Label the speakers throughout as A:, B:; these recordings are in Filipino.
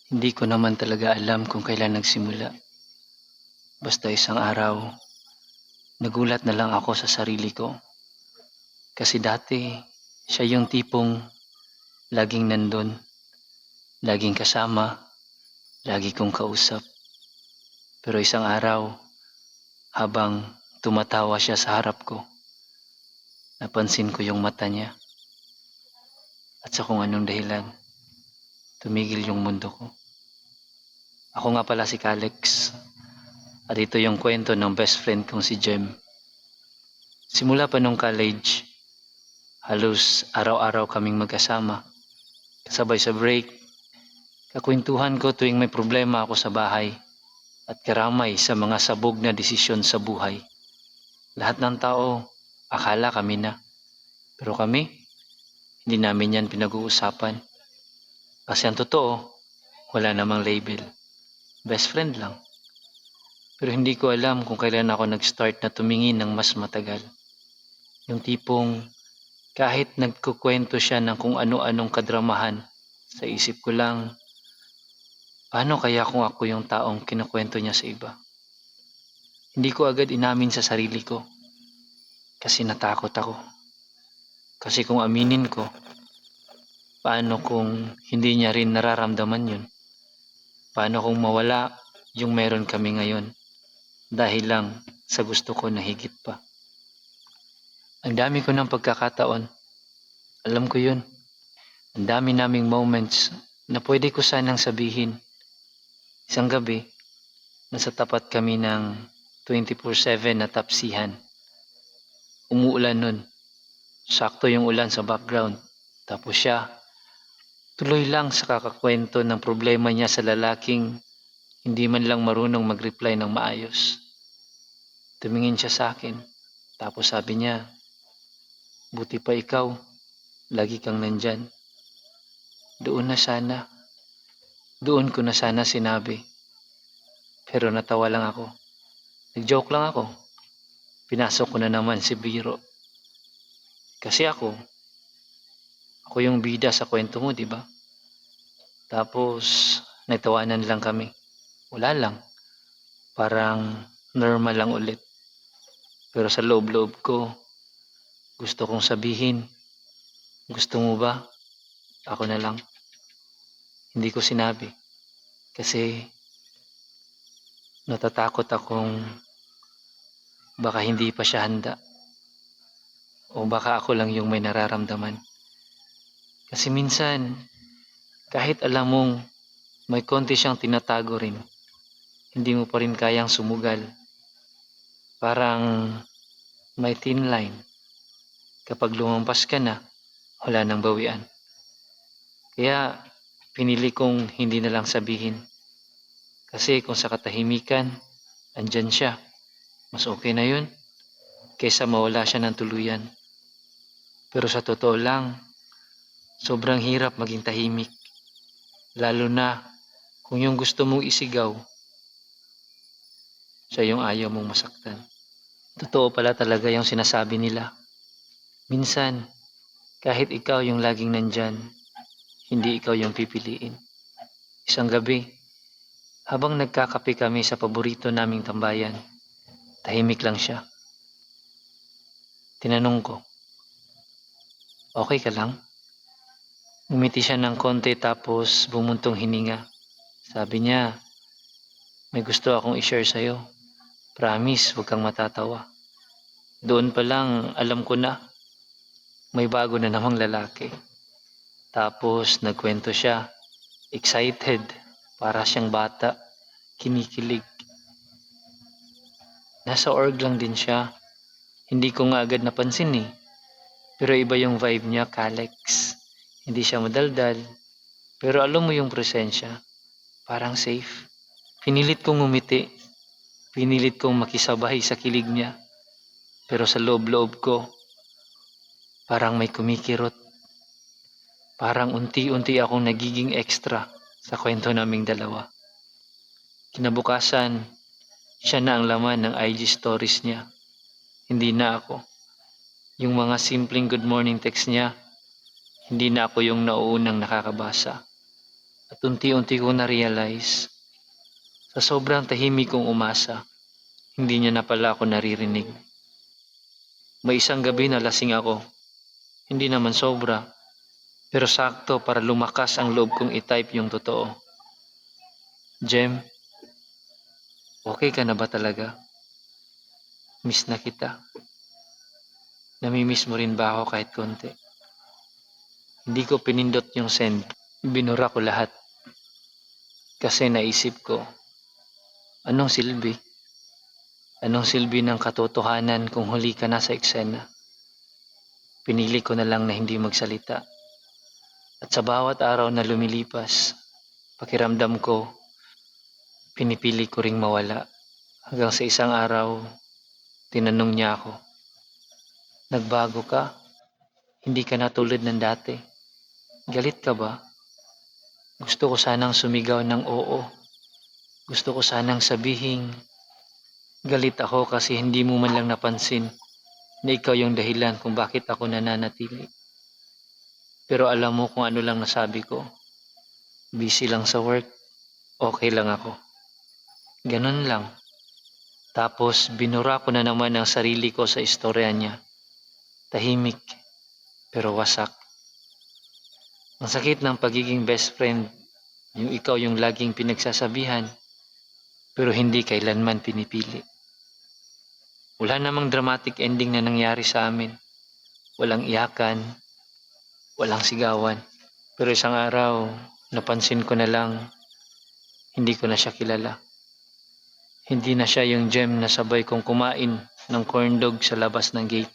A: Hindi ko naman talaga alam kung kailan nagsimula. Basta isang araw, nagulat na lang ako sa sarili ko. Kasi dati, siya yung tipong laging nandun, laging kasama, lagi kong kausap. Pero isang araw, habang tumatawa siya sa harap ko, napansin ko yung mata niya. At sa kung anong dahilan, tumigil yung mundo ko. Ako nga pala si Calex. At ito yung kwento ng best friend kong si Jem. Simula pa nung college, halos araw-araw kaming magkasama. Kasabay sa break, kakwentuhan ko tuwing may problema ako sa bahay at karamay sa mga sabog na desisyon sa buhay. Lahat ng tao, akala kami na. Pero kami, hindi namin yan pinag-uusapan. Kasi ang totoo, wala namang label. Best friend lang. Pero hindi ko alam kung kailan ako nag-start na tumingin ng mas matagal. Yung tipong kahit nagkukwento siya ng kung ano-anong kadramahan, sa isip ko lang, paano kaya kung ako yung taong kinukwento niya sa iba? Hindi ko agad inamin sa sarili ko kasi natakot ako. Kasi kung aminin ko, paano kung hindi niya rin nararamdaman yun? Paano kung mawala yung meron kami ngayon dahil lang sa gusto ko na higit pa? Ang dami ko ng pagkakataon. Alam ko yun. Ang dami naming moments na pwede ko sanang sabihin. Isang gabi, nasa tapat kami ng 24/7 na tapsihan. Umuulan nun. Sakto yung ulan sa background. Tapos siya, tuloy lang sa kakakwento ng problema niya sa lalaking hindi man lang marunong mag-reply ng maayos. Tumingin siya sa akin. Tapos sabi niya, buti pa ikaw, lagi kang nandyan. Doon na sana. Doon ko na sana sinabi. Pero natawa lang ako. Nag-joke lang ako. Pinasok ko na naman si Biro. Kasi ako yung bida sa kwento mo, di ba? Tapos, nagtawanan lang kami. Wala lang. Parang normal lang ulit. Pero sa loob-loob ko, gusto kong sabihin, gusto mo ba? Ako na lang. Hindi ko sinabi. Kasi natatakot akong baka hindi pa siya handa. O baka ako lang yung may nararamdaman. Kasi minsan, kahit alam mong may konti siyang tinatago rin, hindi mo pa rin kayang sumugal. Parang may thin line. Kapag lumampas ka na, wala nang bawian. Kaya pinili kong hindi na lang sabihin. Kasi kung sa katahimikan, andyan siya. Mas okay na yun kaysa mawala siya ng tuluyan. Pero sa totoo lang, sobrang hirap maging tahimik. Lalo na kung yung gusto mong isigaw, siya yung ayaw mong masaktan. Totoo pala talaga yung sinasabi nila. Minsan, kahit ikaw yung laging nandyan, hindi ikaw yung pipiliin. Isang gabi, habang nagkakape kami sa paborito naming tambayan, tahimik lang siya. Tinanong ko, okay ka lang? Ngumiti siya ng konti tapos bumuntong hininga. Sabi niya, may gusto akong i-share sa'yo. Promise, huwag kang matatawa. Doon pa lang, alam ko na, may bago na namang lalaki. Tapos nagkwento siya, excited, para siyang bata, kinikilig. Nasa org lang din siya. Hindi ko nga agad napansin eh. Pero iba yung vibe niya, Kalex. Hindi siya madaldal. Pero alam mo yung presensya. Parang safe. Pinilit kong umiti. Pinilit kong makisabay sa kilig niya. Pero sa loob-loob ko, parang may kumikirot. Parang unti-unti akong nagiging extra sa kwento naming dalawa. Kinabukasan, siya na ang laman ng IG stories niya. Hindi na ako. Yung mga simpleng good morning text niya, hindi na ako yung nauunang nakakabasa. At unti-unti ko na-realize, sa sobrang tahimik kong umasa, hindi niya na pala ako naririnig. May isang gabi na lasing ako, hindi naman sobra, pero sakto para lumakas ang loob kong i-type yung totoo. Jem, okay ka na ba talaga? Miss na kita. Namimiss mo rin ba ako kahit konti? Hindi ko pinindot yung send. Binura ko lahat. Kasi naisip ko, anong silbi? Anong silbi ng katotohanan kung huli ka na sa eksena? Pinili ko na lang na hindi magsalita. At sa bawat araw na lumilipas, pakiramdam ko, pinipili ko ring mawala. Hanggang sa isang araw, tinanong niya ako, nagbago ka? Hindi ka na tulad ng dati. Galit ka ba? Gusto ko sanang sumigaw ng oo. Gusto ko sanang sabihin, galit ako kasi hindi mo man lang napansin na ikaw yung dahilan kung bakit ako nananatili. Pero alam mo kung ano lang nasabi ko. Busy lang sa work, okay lang ako. Ganun lang. Tapos binura ko na naman ang sarili ko sa istorya niya. Tahimik, pero wasak. Ang sakit ng pagiging best friend, yung ikaw yung laging pinagsasabihan, pero hindi kailanman pinipili. Wala namang dramatic ending na nangyari sa amin. Walang iyakan, walang sigawan. Pero isang araw, napansin ko na lang, hindi ko na siya kilala. Hindi na siya yung Jem na sabay kong kumain ng corn dog sa labas ng gate.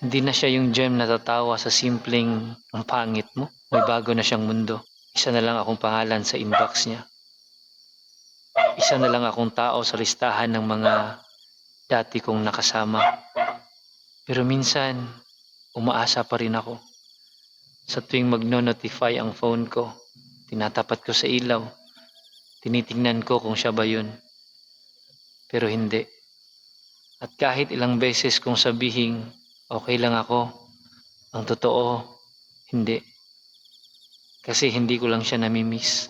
A: Hindi na siya yung Jem na tatawa sa simpleng ang pangit mo. May bago na siyang mundo. Isa na lang akong pangalan sa inbox niya. Isa na lang akong tao sa listahan ng mga dati kong nakasama. Pero minsan, umaasa pa rin ako. Sa tuwing magno-notify ang phone ko, tinatapat ko sa ilaw. Tinitingnan ko kung siya ba yun. Pero hindi. At kahit ilang beses kong sabihin, okay lang ako, ang totoo, hindi. Kasi hindi ko lang siya namimiss.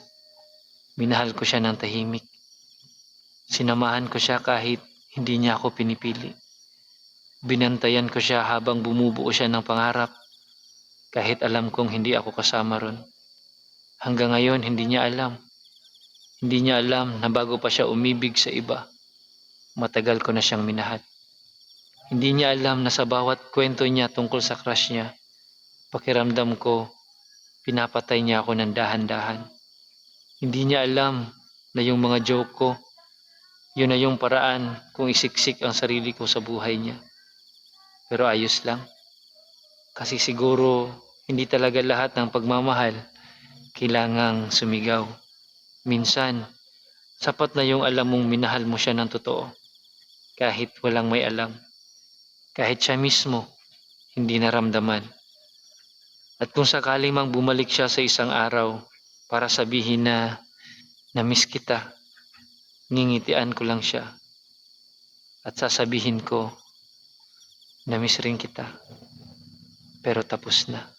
A: Minahal ko siya ng tahimik. Sinamahan ko siya kahit hindi niya ako pinipili. Binantayan ko siya habang bumubuo siya ng pangarap, kahit alam kong hindi ako kasama ron. Hanggang ngayon, hindi niya alam. Hindi niya alam na bago pa siya umibig sa iba, matagal ko na siyang minahal. Hindi niya alam na sa bawat kwento niya tungkol sa crush niya, pakiramdam ko, pinapatay niya ako ng dahan-dahan. Hindi niya alam na yung mga joke ko, yun na yung paraan kung isiksik ang sarili ko sa buhay niya. Pero ayos lang. Kasi siguro, hindi talaga lahat ng pagmamahal kailangang sumigaw. Minsan, sapat na yung alam mong minahal mo siya ng totoo. Kahit walang may alam. Kahit siya mismo, hindi naramdaman. At kung sakaling mang bumalik siya sa isang araw para sabihin na na-miss kita, ngingitian ko lang siya. At sasabihin ko, na-miss rin kita. Pero tapos na.